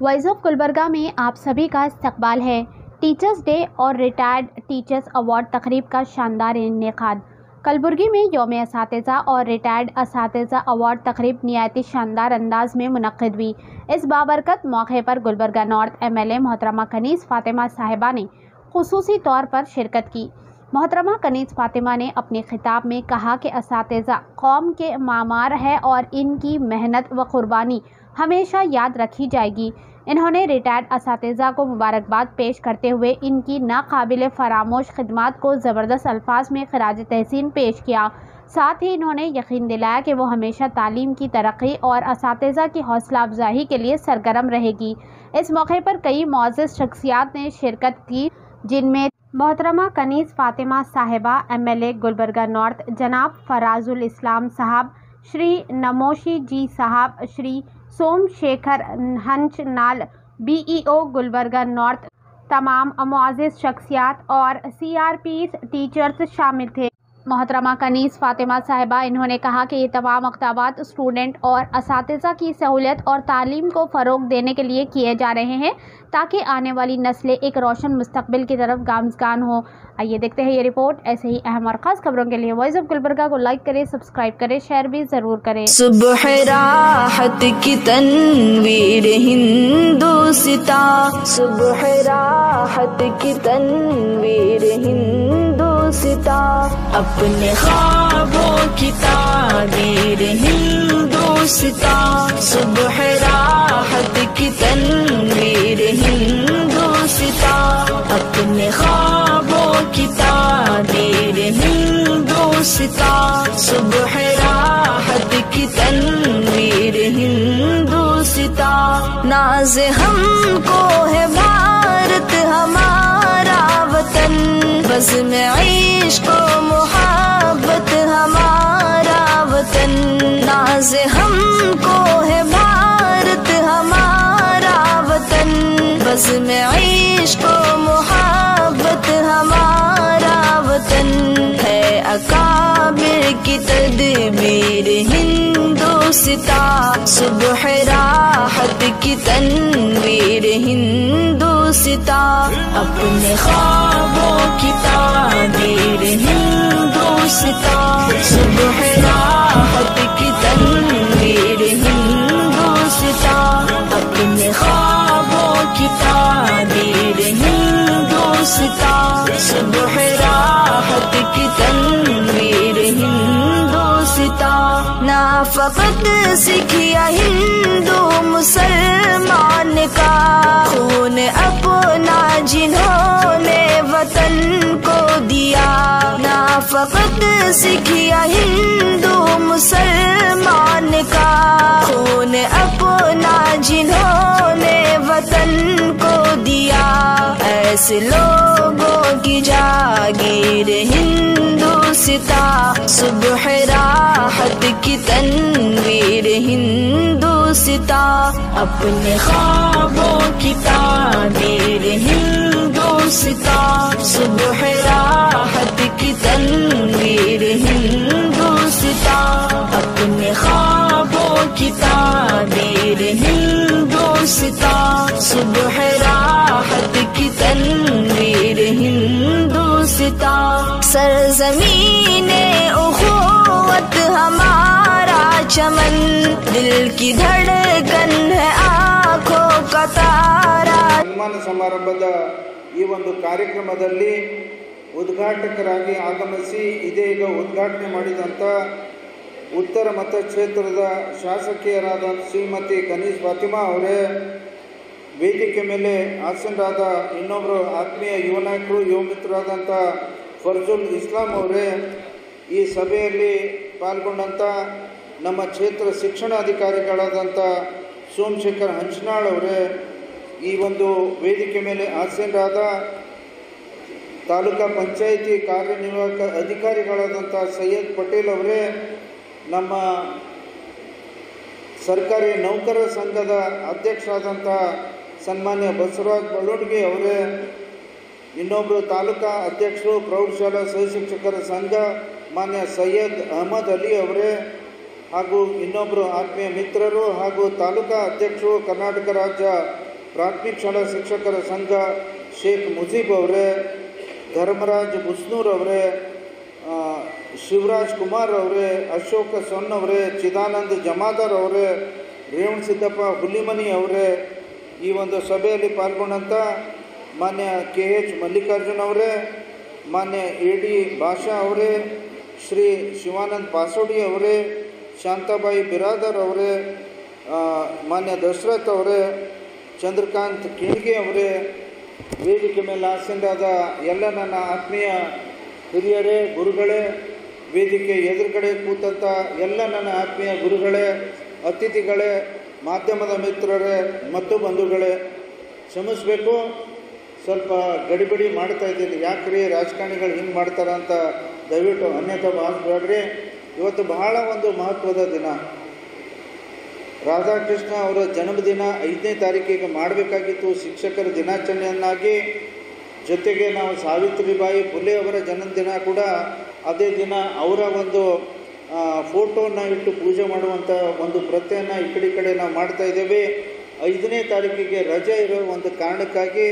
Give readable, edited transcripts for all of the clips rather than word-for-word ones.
Voice of Gulbarga में आप सभी का इस्तकबाल है। टीचर्स डे और रिटायर्ड टीचर्स अवार्ड तकरीब का शानदार इनेकाद। कलबुर्गी में यौम असातिज़ा और रिटायर्ड असातिज़ा अवार्ड तकरीब निहायती शानदार अंदाज में मुनक्किद हुई। इस बाबरकत मौके पर गुलबर्गा नॉर्थ MLA मोहतरमा कनीज़ फातिमा साहिबा ने खुसूसी तौर पर शिरकत की। मोहतरमा कनीज़ फातिमा ने अपने खिताब में कहा कि असातिज़ा कौम के मामार है और इनकी मेहनत व कुर्बानी हमेशा याद रखी जाएगी। इन्होंने रिटायर्ड असातिज़ा को मुबारकबाद पेश करते हुए इनकी नाकाबिल फरामोश खिदमात को ज़बरदस्त अल्फाज में खराज तहसीन पेश किया। साथ ही इन्होंने यकीन दिलाया कि वो हमेशा तालीम की तरक्की और असातिज़ा की हौसला अफजाई के लिए सरगर्म रहेगी। इस मौके पर कई मुअज़्ज़ज़ शख्सियात ने शिरकत की, जिनमें मोहतरमा कनीज़ फातिमा साहिबा MLA गुलबर्गा नॉर्थ जनाब फराजुल इस्लाम साहब, श्री नमोशी जी साहब, श्री सोमशेखर हंचनाल BEO गुलबर्गा नॉर्थ, तमाम मुअज़्ज़ज़ शख्सियात और CRPs टीचर्स शामिल थे। मोहतरमा कनीज़ फातिमा साहिबा इन्होंने कहा कि ये तमाम इक़दामात स्टूडेंट और असातिज़ा की सहूलियत और तालीम को फ़रोग़ देने के लिए किए जा रहे हैं ताकि आने वाली नस्लें एक रोशन मुस्तक़बिल की तरफ गामज़गान हो। आइए देखते हैं ये रिपोर्ट। ऐसे ही अहम और ख़ास खबरों के लिए वॉइस ऑफ गुलबर्गा को लाइक करें, सब्सक्राइब करें, शेयर भी ज़रूर करें। सुबह राहत की तनवीर हिंदुस्ता, सुबह राहत की तनवीर हिंदुस्ता, अपने ख्वाबों की ताबीर हिंदुस्ता, सुबह राहत की तनवीर हिंदुस्ता, अपने ख्वाबों की ताबीर हिंदुस्ता, सुबह राहत की तनवीर हिंदुस्ता, नाज हमको है भारत हमारा वतन, बज़्म इश्क़ व मुहब्बत हमारा वतन, नाज हमको है भारत हमारा वतन, बज़्म इश्क़ व मुहब्बत हमारा वतन, है अकाबिर की तदबीर हिंदुस्ता, सुबह राहत की तनवीर हिंदुस्ता, अपने ख्वाबों की ताबीर हिंदुस्ता, सुबह राहत की तनवीर हिंदुस्ता, अपने ख्वाबों की ताबीर हिंदुस्ता, सुबह राहत की तनवीर हिंदुस्ता, ना फ़क़त सिखिया हिंदू मुसलमान का खून अपना जिन्होंने वतन को दिया, ना फ़क़त सिखिया हिंदू मुसलमान का खून अपना जिन्होंने वतन को दिया, ऐसे लोगों की जागीर हिंदुस्ता, सुबह राहत की तनवीर हिंदुस्ता, अपने ख्वाबों की ताबीर हिंदुस्ता, सुबह राहत की तनवीर हिंदुस्ता, अपने ख्वाबों की ताबीर हिंदुस्ता, सुबह राहत की तनवीर हिंदुस्ता, सरज़मीने उख़ुवत हमारा चमन, दिल की धड़कन है आँखों का तारा। ಸನ್ಮಾನ ಸಮಾರಂಭದ ಈ ಒಂದು ಕಾರ್ಯಕ್ರಮದಲ್ಲಿ ಉದ್ಘಾಟಕರಾಗಿ ಆಗಮಿಸಿ ಇದೀಗ ಉದ್ಘಾಟನೆ ಮಾಡಿದಂಥ ಉತ್ತರ ಮತಕ್ಷೇತ್ರದ ಶಾಸಕಿಯರಾದ ಶ್ರೀಮತಿ ಕನೀಜ್ ಫಾತಿಮಾ ಅವರೇ, ವೇದಿಕೆ ಮೇಲೆ ಆಸೀನರಾದ ಇನ್ನೊಬ್ಬರು ಆತ್ಮೀಯ ಯುವ ನಾಯಕರು, ಯುವ ಮಿತ್ರರಾದಂಥ ಫರ್ಜುಲ್ ಇಸ್ಲಾಂ ಅವರೇ, ಈ ಸಭೆಯಲ್ಲಿ ಪಾಲ್ಗೊಂಡಂಥ ನಮ್ಮ ಕ್ಷೇತ್ರ ಶಿಕ್ಷಣಾಧಿಕಾರಿಗಳಾದಂಥ ಸೋಮಶೇಖರ್ ಹಂಚನಾಳ್ ಅವರೇ, ಈ ಒಂದು ವೇದಿಕೆ ಮೇಲೆ ಆಸೀನರಾದ ತಾಲೂಕಾ ಪಂಚಾಯಿತಿ ಕಾರ್ಯನಿರ್ವಾಹಕ ಅಧಿಕಾರಿಗಳಾದಂಥ ಸೈಯದ್ ಪಟೇಲ್ ಅವರೇ, ನಮ್ಮ ಸರ್ಕಾರಿ ನೌಕರರ ಸಂಘದ ಅಧ್ಯಕ್ಷರಾದಂಥ ಸನ್ಮಾನ್ಯ ಬಸವರಾಜ್ ಬಳ್ಳೋಡ್ಗಿ ಅವರೇ, ಇನ್ನೊಬ್ಬರು ತಾಲೂಕಾ ಅಧ್ಯಕ್ಷರು ಪ್ರೌಢಶಾಲಾ ಸಹಶಿಕ್ಷಕರ ಸಂಘ ಮಾನ್ಯ ಸೈಯದ್ ಅಹಮದ್ ಅಲಿ ಅವರೇ, ಹಾಗೂ ಇನ್ನೊಬ್ಬರು ಆತ್ಮೀಯ ಮಿತ್ರರು ಹಾಗೂ ತಾಲೂಕಾ ಅಧ್ಯಕ್ಷರು ಕರ್ನಾಟಕ ರಾಜ್ಯ ಪ್ರಾಥಮಿಕ ಶಾಲಾ ಶಿಕ್ಷಕರ ಸಂಘ ಶೇಖ್ ಮುಜೀಬ್ ಅವರೇ, ಧರ್ಮರಾಜ್ ಬುಸ್ನೂರ್ ಅವರೇ, ಶಿವರಾಜ್ ಕುಮಾರ್ ಅವರೇ, ಅಶೋಕ ಸೊನ್ ಅವರೇ, ಚಿದಾನಂದ್ ಜಮಾದಾರ್ ಅವರೇ, ರೇವಣ ಸಿದ್ದಪ್ಪ ಹುಲಿಮನಿ ಅವರೇ, ಈ ಒಂದು ಸಭೆಯಲ್ಲಿ ಪಾಲ್ಗೊಂಡಂಥ ಮಾನ್ಯ KH ಮಲ್ಲಿಕಾರ್ಜುನ್ ಅವರೇ, ಮಾನ್ಯ AD ಭಾಷಾ ಅವರೇ, ಶ್ರೀ ಶಿವಾನಂದ್ ಪಾಸೋಡಿ ಅವರೇ, ಶಾಂತಾಬಾಯಿ ಬಿರಾದರ್ ಅವರೇ, ಮಾನ್ಯ ದಶರಥ್ ಅವರೇ, ಚಂದ್ರಕಾಂತ್ ಕಿಣ್ಗೆ ಅವರೇ, ವೇದಿಕೆ ಮೇಲೆ ಆಸೀನರಾದ ಎಲ್ಲ ನನ್ನ ಆತ್ಮೀಯ ಹಿರಿಯರೇ, ಗುರುಗಳೇ, ವೇದಿಕೆ ಎದುರುಗಡೆ ಕೂತಂಥ ಎಲ್ಲ ನನ್ನ ಆತ್ಮೀಯ ಗುರುಗಳೇ, ಅತಿಥಿಗಳೇ, ಮಾಧ್ಯಮದ ಮಿತ್ರರೇ ಮತ್ತು ಬಂಧುಗಳೇ, ಕ್ಷಮಿಸಬೇಕು, ಸ್ವಲ್ಪ ಗಡಿಬಿಡಿ ಮಾಡ್ತಾ ಇದ್ದೀನಿ. ಯಾಕ್ರಿ ರಾಜಕಾರಣಿಗಳು ಹಿಂಗೆ ಮಾಡ್ತಾರೆ ಅಂತ ದಯವಿಟ್ಟು ಅನ್ಯತಾ ಭಾವಿಸಬೇಡ್ರಿ. ಇವತ್ತು ಬಹಳ ಒಂದು ಮಹತ್ವದ ದಿನ. ರಾಧಾಕೃಷ್ಣ ಅವರ ಜನ್ಮದಿನ 5ನೇ ತಾರೀಕಿಗೆ ಮಾಡಬೇಕಾಗಿತ್ತು ಶಿಕ್ಷಕರ ದಿನಾಚರಣೆಯನ್ನಾಗಿ. ಜೊತೆಗೆ ನಾವು ಸಾವಿತ್ರಿಬಾಯಿ ಫುಲೆ ಅವರ ಜನ್ಮದಿನ ಕೂಡ ಅದೇ ದಿನ ಅವರ ಒಂದು ಫೋಟೋನ ಇಟ್ಟು ಪೂಜೆ ಮಾಡುವಂಥ ಒಂದು ಪ್ರಥೆಯನ್ನು ಈ ಕಡೆ ನಾವು ಮಾಡ್ತಾ ಇದ್ದೇವೆ. 5ನೇ ತಾರೀಕಿಗೆ ರಜೆ ಇರೋ ಒಂದು ಕಾರಣಕ್ಕಾಗಿ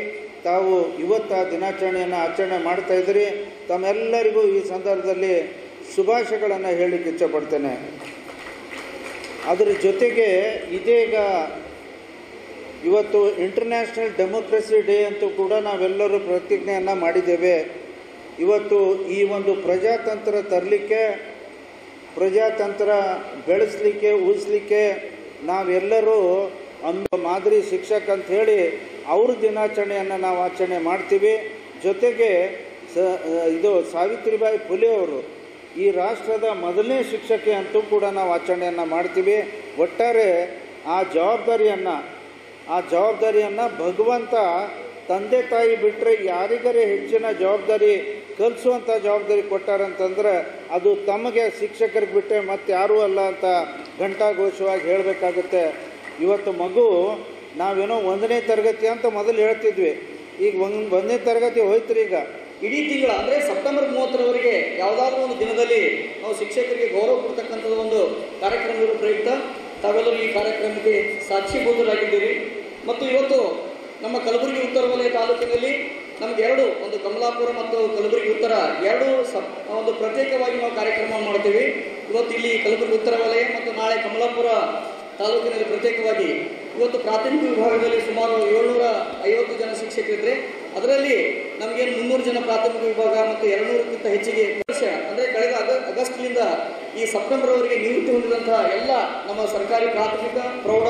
ತಾವು ಇವತ್ತು ಆ ದಿನಾಚರಣೆಯನ್ನು ಆಚರಣೆ ಮಾಡ್ತಾ ಇದ್ದೀರಿ. ತಮ್ಮೆಲ್ಲರಿಗೂ ಈ ಸಂದರ್ಭದಲ್ಲಿ ಶುಭಾಶಯಗಳನ್ನು ಹೇಳಲಿಕ್ಕೆ ಇಚ್ಛಪಡ್ತೇನೆ. ಅದರ ಜೊತೆಗೆ ಇದೀಗ ಇವತ್ತು ಇಂಟರ್ನ್ಯಾಷನಲ್ ಡೆಮೋಕ್ರಸಿ ಡೇ ಅಂತೂ ಕೂಡ ನಾವೆಲ್ಲರೂ ಪ್ರತಿಜ್ಞೆಯನ್ನು ಮಾಡಿದ್ದೇವೆ. ಇವತ್ತು ಈ ಒಂದು ಪ್ರಜಾತಂತ್ರ ತರಲಿಕ್ಕೆ, ಪ್ರಜಾತಂತ್ರ ಬೆಳೆಸಲಿಕ್ಕೆ, ಉಳಿಸ್ಲಿಕ್ಕೆ ನಾವೆಲ್ಲರೂ ಮಾದರಿ ಶಿಕ್ಷಕ ಅಂತ ಹೇಳಿ ಅವ್ರ ದಿನಾಚರಣೆಯನ್ನು ನಾವು ಆಚರಣೆ ಮಾಡ್ತೀವಿ. ಜೊತೆಗೆ ಇದು ಸಾವಿತ್ರಿಬಾಯಿ ಫುಲೆ ಅವರು ಈ ರಾಷ್ಟ್ರದ ಮೊದಲನೇ ಶಿಕ್ಷಕಿ ಅಂತೂ ಕೂಡ ನಾವು ಆಚರಣೆಯನ್ನು ಮಾಡ್ತೀವಿ. ಒಟ್ಟಾರೆ ಆ ಜವಾಬ್ದಾರಿಯನ್ನು ಭಗವಂತ ತಂದೆ ತಾಯಿ ಬಿಟ್ಟರೆ ಯಾರಿಗರೇ ಹೆಚ್ಚಿನ ಜವಾಬ್ದಾರಿ ಕಲಿಸುವಂಥ ಜವಾಬ್ದಾರಿ ಕೊಟ್ಟಾರಂತಂದ್ರೆ ಅದು ತಮಗೆ ಶಿಕ್ಷಕರಿಗೆ ಬಿಟ್ಟರೆ ಮತ್ತೆ ಯಾರೂ ಅಲ್ಲ ಅಂತ ಘಂಟಾಘೋಷವಾಗಿ ಹೇಳಬೇಕಾಗುತ್ತೆ. ಇವತ್ತು ಮಗು ನಾವೇನೋ 1ನೇ ತರಗತಿ ಅಂತ ಮೊದಲು ಹೇಳ್ತಿದ್ವಿ, ಈಗ 1ನೇ ತರಗತಿ ಹೋಯ್ತ್ರಿ. ಈಗ ಇಡೀ ತಿಂಗಳ ಅಂದರೆ ಸೆಪ್ಟೆಂಬರ್ 30ರವರೆಗೆ ಯಾವುದಾದ್ರೂ ಒಂದು ದಿನದಲ್ಲಿ ನಾವು ಶಿಕ್ಷಕರಿಗೆ ಗೌರವ ಕೊಡ್ತಕ್ಕಂಥದ್ದು ಒಂದು ಕಾರ್ಯಕ್ರಮದ ಪ್ರಯುಕ್ತ ತಾವೆಲ್ಲರೂ ಈ ಕಾರ್ಯಕ್ರಮಕ್ಕೆ ಸಾಕ್ಷೀಭೂತರಾಗಿದ್ದೀರಿ. ಮತ್ತು ಇವತ್ತು ನಮ್ಮ ಕಲಬುರಗಿ ಉತ್ತರ ವಲಯ ತಾಲೂಕಿನಲ್ಲಿ ನಮಗೆ ಒಂದು ಕಮಲಾಪುರ ಮತ್ತು ಕಲಬುರಗಿ ಉತ್ತರ ಒಂದು ಪ್ರತ್ಯೇಕವಾಗಿ ನಾವು ಕಾರ್ಯಕ್ರಮ ಮಾಡ್ತೀವಿ. ಇವತ್ತು ಇಲ್ಲಿ ಕಲಬುರಗಿ ಉತ್ತರ ವಲಯ ಮತ್ತು ನಾಳೆ ಕಮಲಾಪುರ ತಾಲೂಕಿನಲ್ಲಿ ಪ್ರತ್ಯೇಕವಾಗಿ ಇವತ್ತು ಪ್ರಾಥಮಿಕ ವಿಭಾಗದಲ್ಲಿ ಸುಮಾರು 750 ಜನ ಶಿಕ್ಷಕರಿದ್ದರೆ ಅದರಲ್ಲಿ ನಮಗೇನು 300 ಜನ ಪ್ರಾಥಮಿಕ ವಿಭಾಗ ಮತ್ತು 200ಕ್ಕಿಂತ ಹೆಚ್ಚಿಗೆ ವರ್ಷ ಅಂದರೆ ಕಳೆದ ಆಗಸ್ಟ್ನಿಂದ ಈ ಸೆಪ್ಟೆಂಬರ್ವರೆಗೆ ನಿವೃತ್ತಿ ಹೊಂದಿದಂತಹ ಎಲ್ಲ ನಮ್ಮ ಸರ್ಕಾರಿ ಪ್ರಾಥಮಿಕ ಪ್ರೌಢ,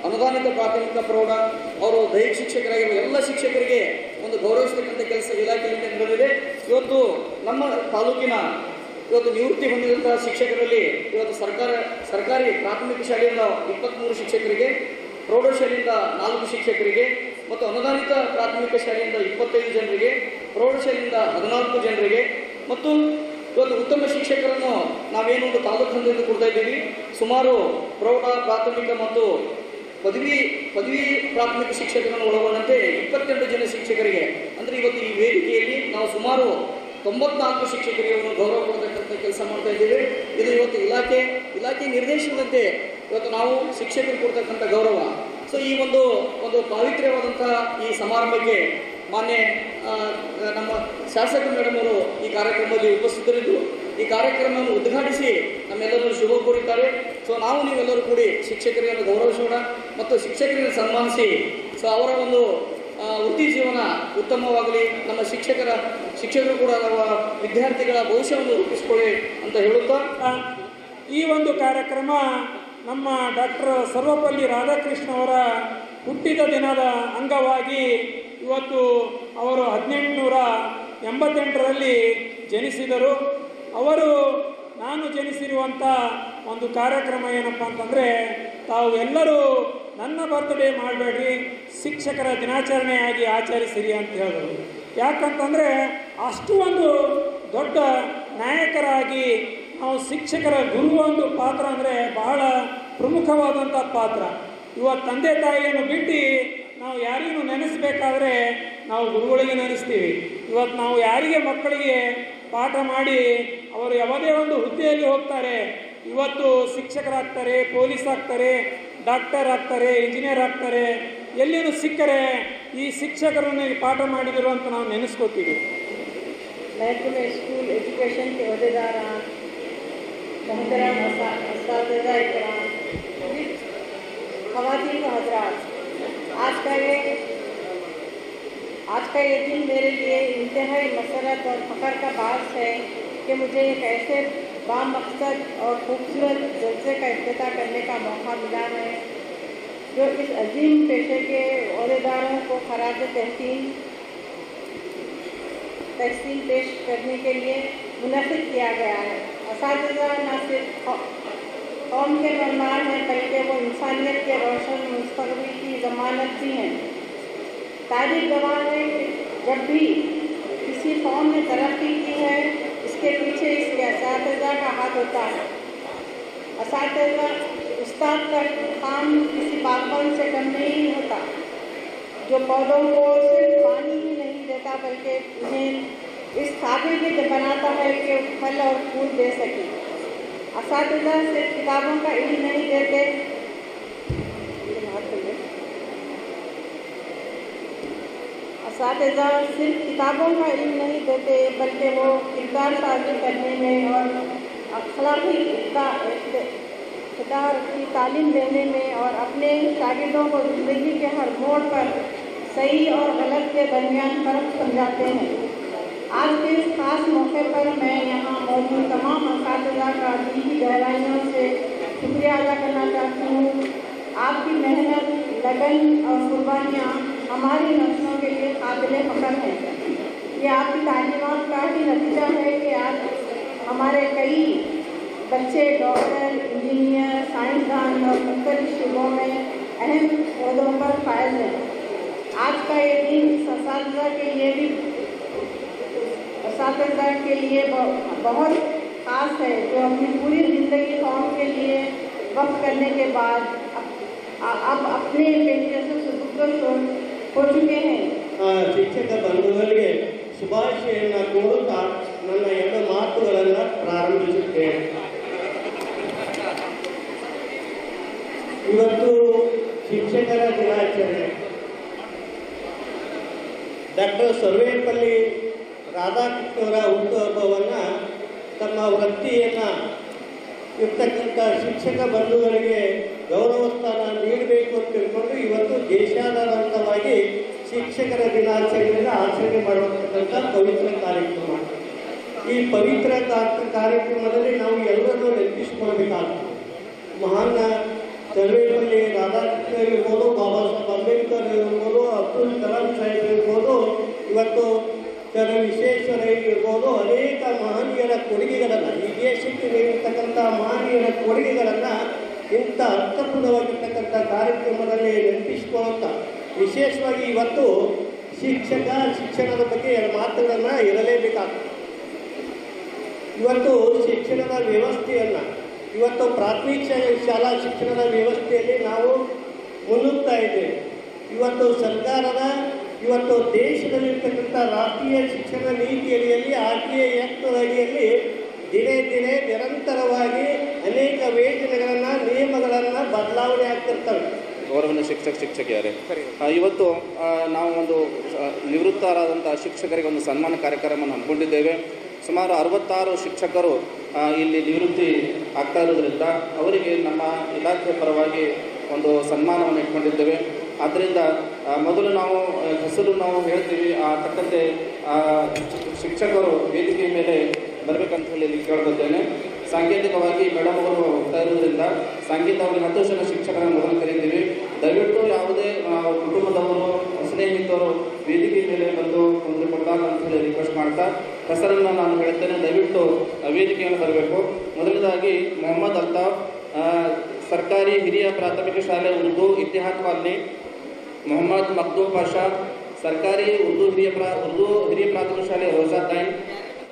ಅನುದಾನಿತ ಪ್ರಾಥಮಿಕ ಪ್ರೌಢ, ಅವರು ದೈಹಿಕ ಶಿಕ್ಷಕರಾಗಿರುವ ಎಲ್ಲ ಶಿಕ್ಷಕರಿಗೆ ಒಂದು ಗೌರವಿಸತಕ್ಕಂಥ ಕೆಲಸ ಇಲಾಖೆಯಿಂದ ನಡೆದಿದೆ. ಇವತ್ತು ನಮ್ಮ ತಾಲೂಕಿನ ನಿವೃತ್ತಿ ಹೊಂದಿದಂತಹ ಶಿಕ್ಷಕರಲ್ಲಿ ಇವತ್ತು ಸರ್ಕಾರಿ ಪ್ರಾಥಮಿಕ ಶಾಲೆಯಿಂದ 23 ಶಿಕ್ಷಕರಿಗೆ, ಪ್ರೌಢಶಾಲೆಯಿಂದ 4 ಶಿಕ್ಷಕರಿಗೆ ಮತ್ತು ಅನುದಾನಿತ ಪ್ರಾಥಮಿಕ ಶಾಲೆಯಿಂದ 25 ಜನರಿಗೆ, ಪ್ರೌಢಶಾಲೆಯಿಂದ 14 ಜನರಿಗೆ ಮತ್ತು ಇವತ್ತು ಉತ್ತಮ ಶಿಕ್ಷಕರನ್ನು ನಾವೇನು ಒಂದು ತಾಲೂಕು ಹಂತದಿಂದ ಕೊಡ್ತಾ ಇದ್ದೀವಿ. ಸುಮಾರು ಪ್ರೌಢ, ಪ್ರಾಥಮಿಕ ಮತ್ತು ಪದವಿ ಪ್ರಾಥಮಿಕ ಶಿಕ್ಷಕರನ್ನು ಒಳಗೊಂಡಂತೆ 22 ಜನ ಶಿಕ್ಷಕರಿಗೆ ಅಂದರೆ ಇವತ್ತು ಈ ವೇದಿಕೆಯಲ್ಲಿ ನಾವು ಸುಮಾರು 94 ಶಿಕ್ಷಕರಿಗೆ ಒಂದು ಗೌರವ ಕೊಡತಕ್ಕಂಥ ಕೆಲಸ ಮಾಡ್ತಾ ಇದ್ದೇವೆ. ಇದು ಇವತ್ತು ಇಲಾಖೆ ನಿರ್ದೇಶನದಂತೆ ಇವತ್ತು ನಾವು ಶಿಕ್ಷಕರಿಗೆ ಕೊಡ್ತಕ್ಕಂಥ ಗೌರವ. ಸೊ ಈ ಒಂದು ಪಾವಿತ್ರ್ಯವಾದಂತಹ ಈ ಸಮಾರಂಭಕ್ಕೆ ಮಾನ್ಯ ನಮ್ಮ ಶಾಸಕ ಮೇಡಮ್ ಅವರು ಈ ಕಾರ್ಯಕ್ರಮದಲ್ಲಿ ಉಪಸ್ಥಿತರಿದ್ದು ಈ ಕಾರ್ಯಕ್ರಮವನ್ನು ಉದ್ಘಾಟಿಸಿ ನಮ್ಮೆಲ್ಲರೂ ಶುಭ ಕೋರಿದ್ದಾರೆ. ಸೊ ನೀವೆಲ್ಲರೂ ಕೂಡಿ ಶಿಕ್ಷಕರಿಗೆ ಗೌರವಿಸೋಣ ಮತ್ತು ಶಿಕ್ಷಕರಿಗೆ ಸನ್ಮಾನಿಸಿ ಸೊ ಅವರ ಒಂದು ವೃತ್ತಿ ಜೀವನ ಉತ್ತಮವಾಗಲಿ, ನಮ್ಮ ಶಿಕ್ಷಕರು ಕೂಡ ನಮ್ಮ ವಿದ್ಯಾರ್ಥಿಗಳ ಭವಿಷ್ಯವನ್ನು ರೂಪಿಸಿಕೊಳ್ಳಿ ಅಂತ ಹೇಳುತ್ತಾ ಈ ಒಂದು ಕಾರ್ಯಕ್ರಮ ನಮ್ಮ ಡಾಕ್ಟರ್ ಸರ್ವಪಲ್ಲಿ ರಾಧಾಕೃಷ್ಣ ಅವರ ಹುಟ್ಟಿದ ದಿನದ ಅಂಗವಾಗಿ ಇವತ್ತು ಅವರು 1888ರಲ್ಲಿ ಜನಿಸಿದರು. ನಾನು ಜನಿಸಿರುವಂಥ ಒಂದು ಕಾರ್ಯಕ್ರಮ ಏನಪ್ಪ ಅಂತಂದರೆ, ತಾವು ಎಲ್ಲರೂ ನನ್ನ ಬರ್ತ್ಡೇ ಮಾಡಬೇಡ್ರಿ, ಶಿಕ್ಷಕರ ದಿನಾಚರಣೆಯಾಗಿ ಆಚರಿಸಿರಿ ಅಂತ ಹೇಳಿದರು. ಯಾಕಂತಂದರೆ ಅಷ್ಟು ಒಂದು ದೊಡ್ಡ ನಾಯಕರಾಗಿ ನಾವು ಶಿಕ್ಷಕರ ಗುರು ಒಂದು ಪಾತ್ರ ಅಂದರೆ ಬಹಳ ಪ್ರಮುಖವಾದಂಥ ಪಾತ್ರ. ಇವತ್ತು ತಂದೆ ತಾಯಿಯನ್ನು ಬಿಟ್ಟು ನಾವು ಯಾರಿಗೂ ನೆನೆಸಬೇಕಾದ್ರೆ ನಾವು ಗುರುಗಳಿಗೆ ನೆನೆಸ್ತೀವಿ. ಇವತ್ತು ನಾವು ಯಾರಿಗೆ ಮಕ್ಕಳಿಗೆ ಪಾಠ ಮಾಡಿ ಅವರು ಯಾವುದೇ ಒಂದು ಹುದ್ದೆಯಲ್ಲಿ ಹೋಗ್ತಾರೆ, ಇವತ್ತು ಶಿಕ್ಷಕರಾಗ್ತಾರೆ, ಪೊಲೀಸ್ ಆಗ್ತಾರೆ, ಡಾಕ್ಟರ್ ಆಗ್ತಾರೆ, ಇಂಜಿನಿಯರ್ ಆಗ್ತಾರೆ, ಎಲ್ಲಿನೂ ಸಿಕ್ಕರೆ ಈ ಶಿಕ್ಷಕರನ್ನು ಪಾಠ ಮಾಡಿದರು ಅಂತ ನಾವು ನೆನೆಸ್ಕೋತೀವಿ. महकमे स्कूल एजुकेशन के अहदेदार मोहतरम असातिज़ा इकराम, ख़वातीन व हज़रात, आज का ये दिन मेरे लिए इंतहाई मसरत और फ़ख्र का बास है कि मुझे एक ऐसे बामकसद और खूबसूरत जलसे का इफ्तिताह करने का मौका मिला है जो इस अजीम पेशे के अहदेदारों को खराज तहसीन पेश करने के लिए मुनक़िद किया गया है। असातिज़ा न सिर्फ कौम के मेहमान हैं बल्कि वो इंसानियत के रोशन मुस्तक़बिल की ज़मानत भी हैं। तारीख़ गवाह है कि जब भी किसी कौम ने तरक्की की है इसके पीछे इसके असातिज़ा का हाथ होता है। असातिज़ा उस्ताद का काम किसी बागबान से कम नहीं होता जो पौधों को सिर्फ पानी ही नहीं देता बल्कि उन्हें इस काबिल भी बनाता है कि फल और फूल दे सके। असातिज़ा सिर्फ किताबों का इल्म नहीं देते असातिज़ा सिर्फ किताबों का इल्म नहीं देते बल्कि वो किरदार साजी करने में और अखलाकी इक़्तिदार की तालीम देने में और अपने शागिर्दों को ज़िंदगी के हर मोड़ पर सही और गलत के दरमियान फ़र्क समझाते हैं। आज के इस खास मौके पर मैं यहाँ मौजूद तमाम असातिज़ा का दिल की गहराइयों से शुक्रिया अदा करना चाहती हूँ। आपकी मेहनत, लगन और कुर्बानियाँ हमारी नस्लों के लिए काबिल फ़ख्र हैं। ये आपकी तालीमात का ही नतीजा है कि आज हमारे कई बच्चे डॉक्टर, इंजीनियर, साइंसदान और मुख्तलिफ शोबों में अहम ओहदों पर फायज हैं। आज का ये दिन असातिज़ा के लिए बहुत ख़ास है जो अपनी पूरी ज़िंदगी कौम के लिए वक्त करने के बाद अब अपने पेशे से सुपुर्द हो चुके हैं। ಶಿಕ್ಷಕ ಬಂಧುಗಳಿಗೆ ಶುಭಾಶಯವನ್ನು ಕೋರುತ್ತಾ ನನ್ನ ಎರಡು ಮಾತುಗಳನ್ನು ಪ್ರಾರಂಭಿಸುತ್ತೇನೆ. ಇವತ್ತು ಶಿಕ್ಷಕರ ದಿನಾಚರಣೆ. ಡಾಕ್ಟರ್ ಸರ್ವೇಪಲ್ಲಿ ರಾಧಾಕೃಷ್ಣವರ ಹುಟ್ಟುಹಬ್ಬವನ್ನು ತಮ್ಮ ವೃತ್ತಿಯನ್ನು ಇರ್ತಕ್ಕಂಥ ಶಿಕ್ಷಕ ಬಂಧುಗಳಿಗೆ ಗೌರವ ಸ್ಥಾನ ನೀಡಬೇಕು ಅಂತ ತಿಳ್ಕೊಂಡು ಇವತ್ತು ದೇಶಾದ್ಯಂತವಾಗಿ ಶಿಕ್ಷಕರ ದಿನಾಚರಣೆಯನ್ನು ಆಚರಣೆ ಮಾಡುವಂತಕ್ಕಂಥ ಪವಿತ್ರ ಕಾರ್ಯಕ್ರಮ. ಈ ಪವಿತ್ರ ಕಾರ್ಯಕ್ರಮದಲ್ಲಿ ನಾವು ಎಲ್ಲರನ್ನೂ ನೆನಪಿಸಿಕೊಳ್ಬೇಕಾಗ್ತದೆ. ಮಹಾನ್ ಸರ್ವೇಪಲ್ಲಿ ರಾಧಾಕೃಷ್ಣ ಇರ್ಬೋದು, ಬಾಬಾ ಸಾಹೇಬ್ ಅಂಬೇಡ್ಕರ್ ಇರ್ಬೋದು, ಅಬ್ದುಲ್ ಕಲಾಂ ಸಾಹೇಬ್ ಇರ್ಬೋದು, ಇವತ್ತು ಸರ್ ವಿಶ್ವೇಶ್ವರಯ್ಯ ಇರ್ಬೋದು, ಅನೇಕ ಮಹನೀಯರ ಕೊಡುಗೆಗಳನ್ನು ಈ ದೇಶಕ್ಕೆ ನೀಡಿರ್ತಕ್ಕಂಥ ಮಹನೀಯರ ಕೊಡುಗೆಗಳನ್ನು ಇಂಥ ಅರ್ಥಪೂರ್ಣವಾಗಿರ್ತಕ್ಕಂಥ ಕಾರ್ಯಕ್ರಮದಲ್ಲಿ ನೆನಪಿಸಿಕೊಳ್ಳುತ್ತಾ ವಿಶೇಷವಾಗಿ ಇವತ್ತು ಶಿಕ್ಷಣದ ಬಗ್ಗೆ ಎರಡು ಮಾತುಗಳನ್ನು ಇರಲೇಬೇಕಾಗ್ತದೆ. ಇವತ್ತು ಶಿಕ್ಷಣದ ವ್ಯವಸ್ಥೆಯನ್ನು ಇವತ್ತು ಪ್ರಾಥಮಿಕ ಶಾಲಾ ಶಿಕ್ಷಣದ ವ್ಯವಸ್ಥೆಯಲ್ಲಿ ನಾವು ಮುನ್ನುಗ್ತಾ ಇದ್ದೇವೆ. ಇವತ್ತು ಸರ್ಕಾರದ ಇವತ್ತು ದೇಶದಲ್ಲಿರ್ತಕ್ಕಂಥ ರಾಷ್ಟ್ರೀಯ ಶಿಕ್ಷಣ ನೀತಿ ಅಡಿಯಲ್ಲಿ RTI ಆ್ಯಕ್ಟ್ ಅಡಿಯಲ್ಲಿ ದಿನೇ ದಿನೇ ನಿರಂತರವಾಗಿ ಅನೇಕ ಯೋಜನೆಗಳನ್ನು ನಿಯಮಗಳನ್ನು ಬದಲಾವಣೆ ಆಗ್ತಿರ್ತವೆ. ಗೌರವನ ಶಿಕ್ಷಕಿಯರೇ, ಇವತ್ತು ನಾವು ಒಂದು ನಿವೃತ್ತರಾದಂಥ ಶಿಕ್ಷಕರಿಗೆ ಒಂದು ಸನ್ಮಾನ ಕಾರ್ಯಕ್ರಮವನ್ನು ಹಮ್ಮಿಕೊಂಡಿದ್ದೇವೆ. ಸುಮಾರು 66 ಶಿಕ್ಷಕರು ಇಲ್ಲಿ ನಿವೃತ್ತಿ ಆಗ್ತಾ ಇರೋದ್ರಿಂದ ಅವರಿಗೆ ನಮ್ಮ ಇಲಾಖೆ ಪರವಾಗಿ ಒಂದು ಸನ್ಮಾನವನ್ನು ಇಟ್ಕೊಂಡಿದ್ದೇವೆ. ಆದ್ದರಿಂದ ಮೊದಲು ನಾವು ಹೆಸರು ನಾವು ಹೇಳ್ತೀವಿ, ಆ ತಕ್ಕಂತೆ ಶಿಕ್ಷಕರು ವೇದಿಕೆ ಮೇಲೆ ಬರಬೇಕಂತ ಹೇಳಿ ಕೇಳ್ಕೊದ್ದೇನೆ. ಸಾಂಕೇತಿಕವಾಗಿ ಮೇಡಮ್ ಅವರು ಹೋಗ್ತಾ ಇರೋದ್ರಿಂದ ಸಾಂಕೇತಿಕವಾಗಿ 10 ಜನ ಶಿಕ್ಷಕರನ್ನು ಮೊದಲು ಕರೀತೀವಿ. ದಯವಿಟ್ಟು ಯಾವುದೇ ಕುಟುಂಬದವರು, ಸ್ನೇಹಿತರು ವೇದಿಕೆ ಮೇಲೆ ಬಂದು ತೊಂದರೆ ಕೊಡಬಾರ್ದು ಅಂತ ಹೇಳಿ ರಿಕ್ವೆಸ್ಟ್ ಮಾಡ್ತಾ ಹೆಸರನ್ನು ನಾನು ಹೇಳ್ತೇನೆ. ದಯವಿಟ್ಟು ವೇದಿಕೆಯನ್ನು ಬರಬೇಕು. ಮೊದಲನೇದಾಗಿ ಮೊಹಮ್ಮದ್ ಅಲ್ತಾಫ್, ಸರ್ಕಾರಿ ಹಿರಿಯ ಪ್ರಾಥಮಿಕ ಶಾಲೆ ಉರ್ದು ಇತಿಹಾದ್ ಕಾಲನಿ. ಮೊಹಮ್ಮದ್ ಮಕ್ದೂಮ್ ಪಾಷಾ, ಸರ್ಕಾರಿ ಉರ್ದು ಹಿರಿಯ ಪ್ರಾಥಮಿಕ ಶಾಲೆ ರೋಜಾ ಟೈಮ್.